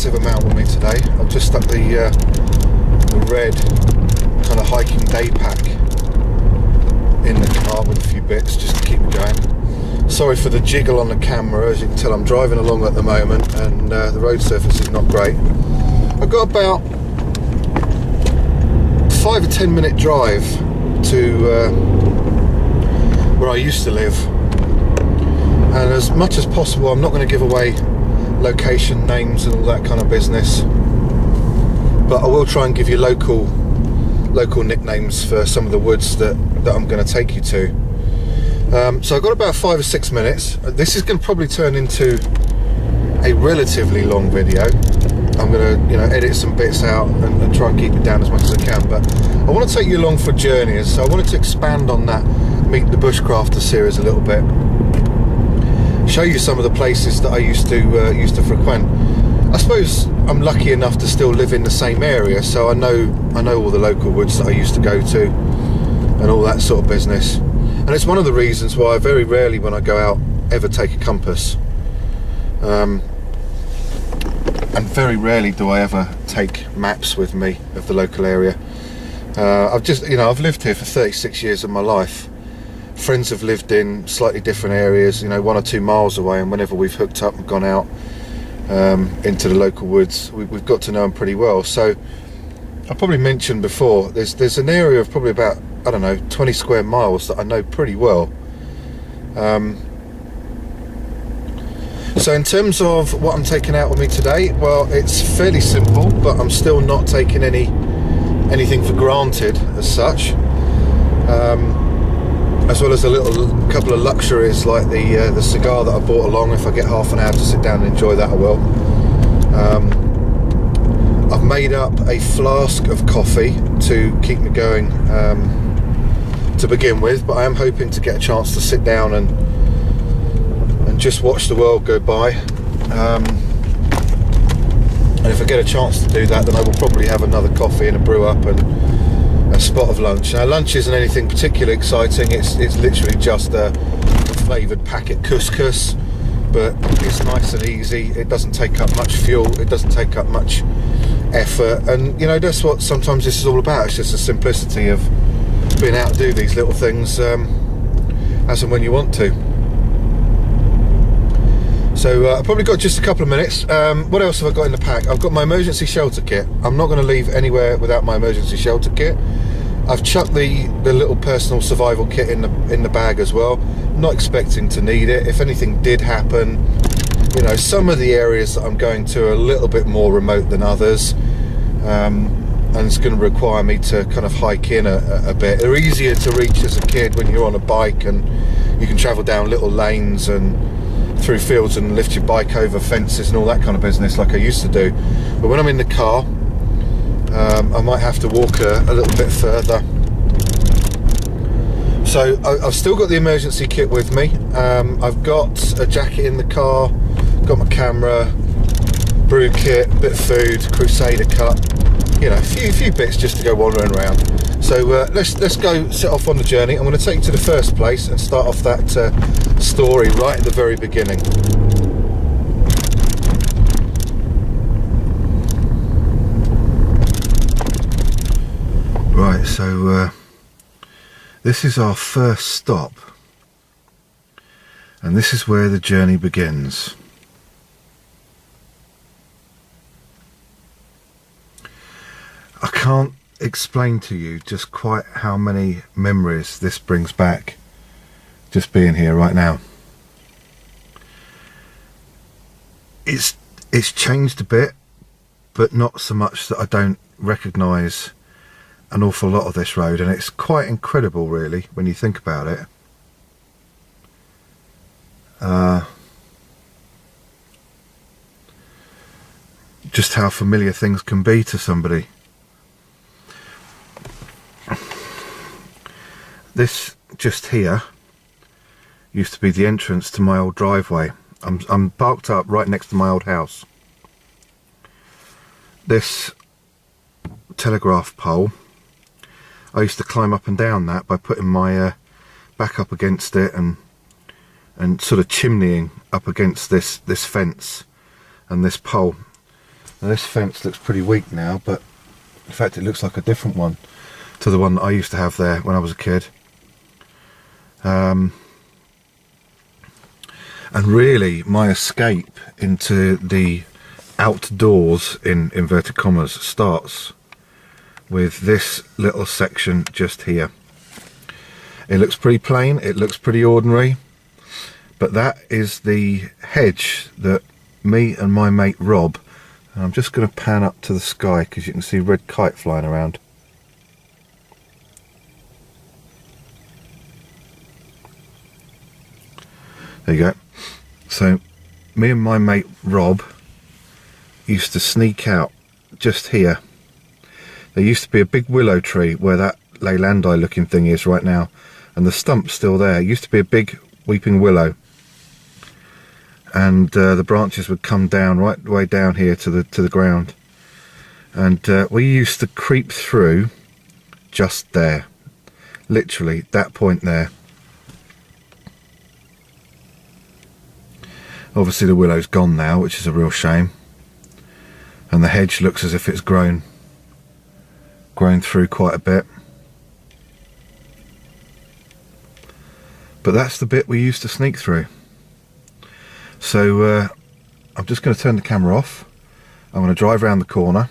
massive amount with me today. I've just stuck the red kind of hiking day pack in the car with a few bits just to keep me going. Sorry for the jiggle on the camera, as you can tell I'm driving along at the moment and the road surface is not great. I've got about 5 or 10 minute drive to where I used to live, and as much as possible I'm not going to give away location names and all that kind of business, but I will try and give you local nicknames for some of the woods that I'm going to take you to. So I've got about 5 or 6 minutes. This is going to probably turn into a relatively long video. I'm going to edit some bits out and try and keep it down as much as I can, but I want to take you along for journeys. So I wanted to expand on that Meet the Bushcrafter series a little bit, show you some of the places that I used to frequent. I suppose I'm lucky enough to still live in the same area, so I know all the local woods that I used to go to and all that sort of business. And it's one of the reasons why I very rarely, when I go out, ever take a compass. And very rarely do I ever take maps with me of the local area. I've lived here for 36 years of my life. Friends have lived in slightly different areas, 1 or 2 miles away, and whenever we've hooked up and gone out into the local woods, we've got to know them pretty well. So I probably mentioned before, there's an area of probably about, 20 square miles that I know pretty well. So in terms of what I'm taking out with me today, well, it's fairly simple, but I'm still not taking anything for granted as such. As well as a couple of luxuries like the cigar that I brought along. If I get half an hour to sit down and enjoy that, I will. I've made up a flask of coffee to keep me going to begin with, but I am hoping to get a chance to sit down and just watch the world go by. And if I get a chance to do that, then I will probably have another coffee and a brew up and a spot of lunch. Now, lunch isn't anything particularly exciting. It's literally just a flavoured packet couscous, but it's nice and easy. It doesn't take up much fuel. It doesn't take up much effort, and that's what sometimes this is all about. It's just the simplicity of being able to do these little things as and when you want to. So I've probably got just a couple of minutes. What else have I got in the pack? I've got my emergency shelter kit. I'm not going to leave anywhere without my emergency shelter kit. I've chucked the little personal survival kit in the bag as well. Not expecting to need it. If anything did happen, some of the areas that I'm going to are a little bit more remote than others, and it's going to require me to kind of hike in a bit. They're easier to reach as a kid when you're on a bike and you can travel down little lanes and through fields and lift your bike over fences and all that kind of business like I used to do. But when I'm in the car, I might have to walk a little bit further. So I've still got the emergency kit with me. I've got a jacket in the car, got my camera, brew kit, bit of food, Crusader cup, a few bits just to go wandering around. So let's go set off on the journey. I'm going to take you to the first place and start off that story right at the very beginning. Right, so this is our first stop, and this is where the journey begins. I can't explain to you just quite how many memories this brings back, just being here right now. It's changed a bit, but not so much that I don't recognise an awful lot of this road, and it's quite incredible really when you think about it. Just how familiar things can be to somebody. This just here used to be the entrance to my old driveway. I'm parked up right next to my old house. This telegraph pole, I used to climb up and down that by putting my back up against it and sort of chimneying up against this fence and this pole. Now this fence looks pretty weak now, but in fact it looks like a different one to the one that I used to have there when I was a kid. And really my escape into the outdoors, in inverted commas, starts with this little section just here. It looks pretty plain, it looks pretty ordinary, but that is the hedge that me and my mate Rob, and I'm just going to pan up to the sky because you can see a red kite flying around. There you go. So me and my mate Rob used to sneak out just here. There used to be a big willow tree where that Leylandi looking thing is right now, and the stump's still there. It used to be a big weeping willow, and the branches would come down right way down here to the ground, and we used to creep through just there, literally that point there. Obviously the willow's gone now, which is a real shame, and the hedge looks as if it's grown through quite a bit. But that's the bit we used to sneak through. So I'm just going to turn the camera off. I'm going to drive around the corner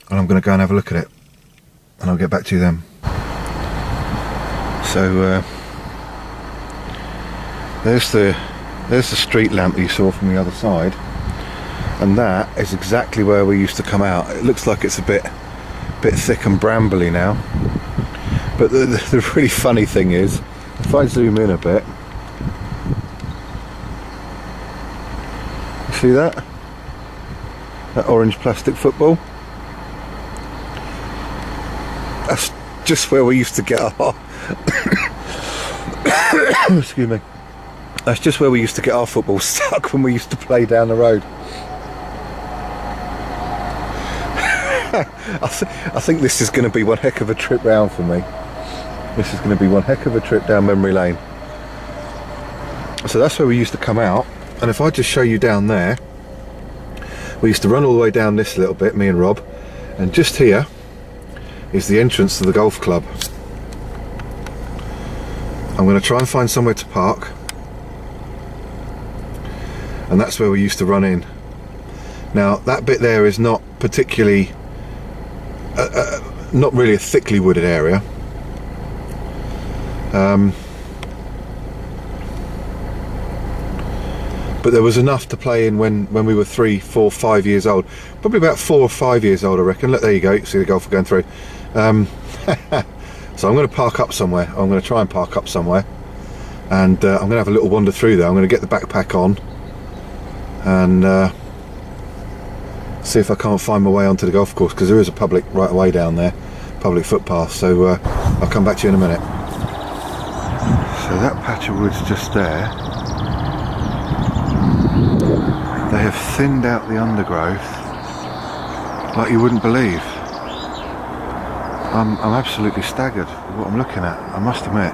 and I'm going to go and have a look at it, and I'll get back to you then. So there's the street lamp you saw from the other side, and that is exactly where we used to come out. It looks like it's a bit thick and brambly now, but the really funny thing is, if I zoom in a bit, you see that orange plastic football? That's just where we used to get our excuse me. That's just where we used to get our football stuck when we used to play down the road. I think this is going to be one heck of a trip round for me. This is going to be one heck of a trip down memory lane. So that's where we used to come out, and if I just show you down there, we used to run all the way down this little bit, me and Rob, and just here is the entrance to the golf club. I'm going to try and find somewhere to park, and that's where we used to run in. Now that bit there is not particularly not really a thickly wooded area, but there was enough to play in when we were 3, 4, 5 years old. Probably about 4 or 5 years old, I reckon. Look, there you go, you see the golfer going through. So I'm going to park up somewhere. I'm going to try and park up somewhere, and I'm going to have a little wander through there. I'm going to get the backpack on and see if I can't find my way onto the golf course, because there is a public right away down there, public footpath. So I'll come back to you in a minute. So that patch of wood's just there. They have thinned out the undergrowth like you wouldn't believe. I'm absolutely staggered with what I'm looking at, I must admit.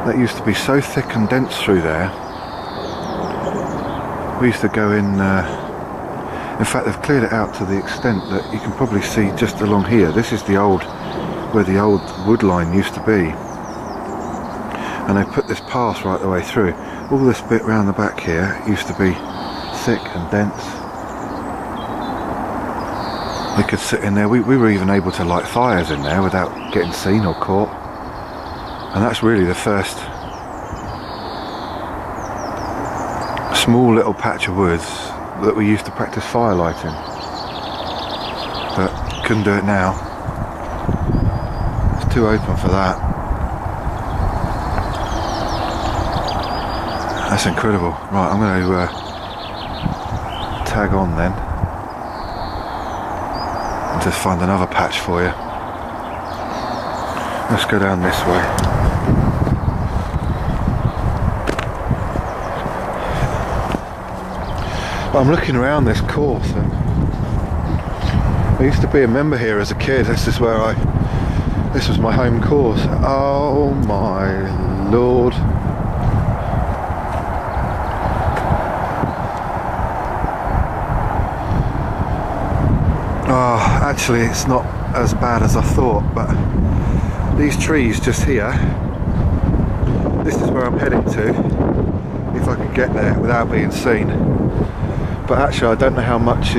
That used to be so thick and dense through there. We used to go in fact they've cleared it out to the extent that you can probably see just along here. This is where the old wood line used to be, and they put this path right the way through. All this bit round the back here used to be thick and dense. We could sit in there. We were even able to light fires in there without getting seen or caught, and that's really the first small little patch of woods that we used to practice fire lighting, but couldn't do it now. It's too open for that. That's incredible. Right, I'm going to tag on then and just find another patch for you. Let's go down this way. I'm looking around this course, and I used to be a member here as a kid. This was my home course. Oh my lord. actually it's not as bad as I thought, but these trees just here, this is where I'm heading to, if I can get there without being seen. But actually I don't know how much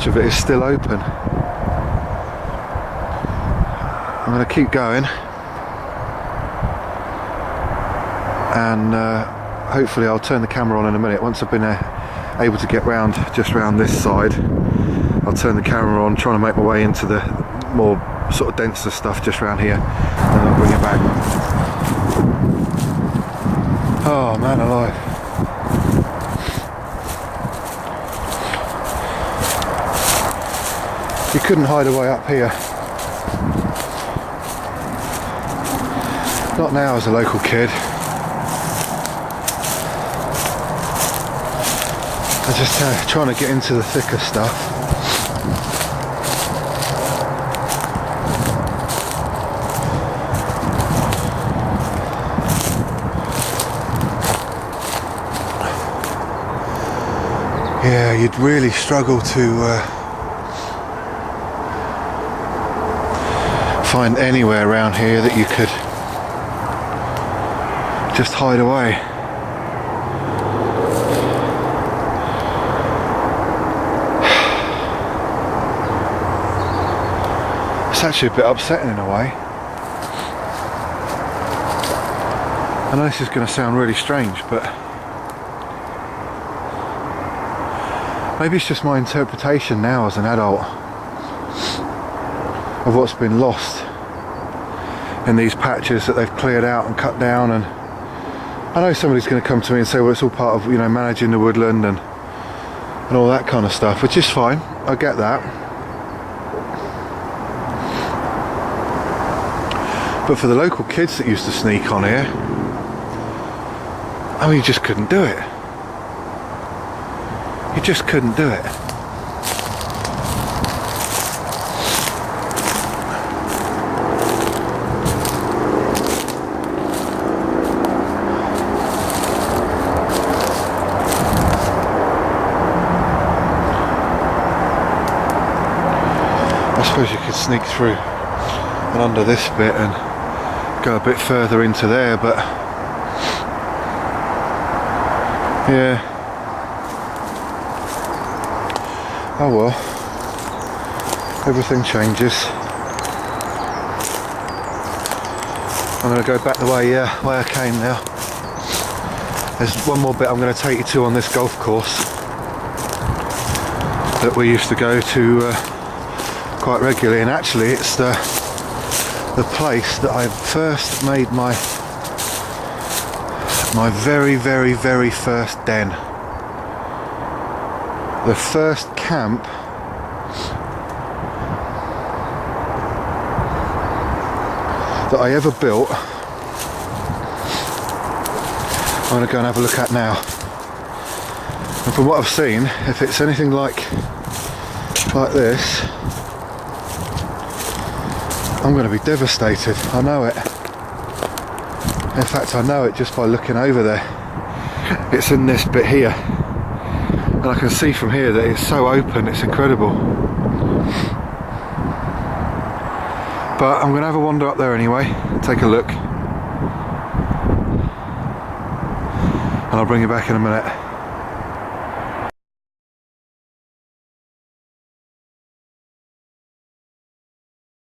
of it is still open. I'm going to keep going, and hopefully I'll turn the camera on in a minute. Once I've been able to get round, just round this side, I'll turn the camera on, trying to make my way into the more sort of denser stuff just around here, and I'll bring it back. Oh man alive. You couldn't hide away up here. Not now as a local kid. I'm just trying to get into the thicker stuff. Yeah, you'd really struggle to find anywhere around here that you could just hide away. It's actually a bit upsetting in a way. I know this is going to sound really strange, but maybe it's just my interpretation now as an adult of what's been lost in these patches that they've cleared out and cut down. And I know somebody's going to come to me and say, well, it's all part of, you know, managing the woodland and all that kind of stuff, which is fine. I get that. But for the local kids that used to sneak on here, I mean, you just couldn't do it. You just couldn't do it. I suppose you could sneak through and under this bit and go a bit further into there, but yeah. Oh well, everything changes. I'm going to go back the way I came now. There's one more bit I'm going to take you to on this golf course that we used to go to quite regularly, and actually it's the place that I first made my very first den. The first camp that I ever built, I'm going to go and have a look at now. And from what I've seen, if it's anything like this, I'm going to be devastated. I know it. In fact, I know it just by looking over there. It's in this bit here. And I can see from here that it's so open, it's incredible. But I'm going to have a wander up there anyway, take a look. And I'll bring you back in a minute.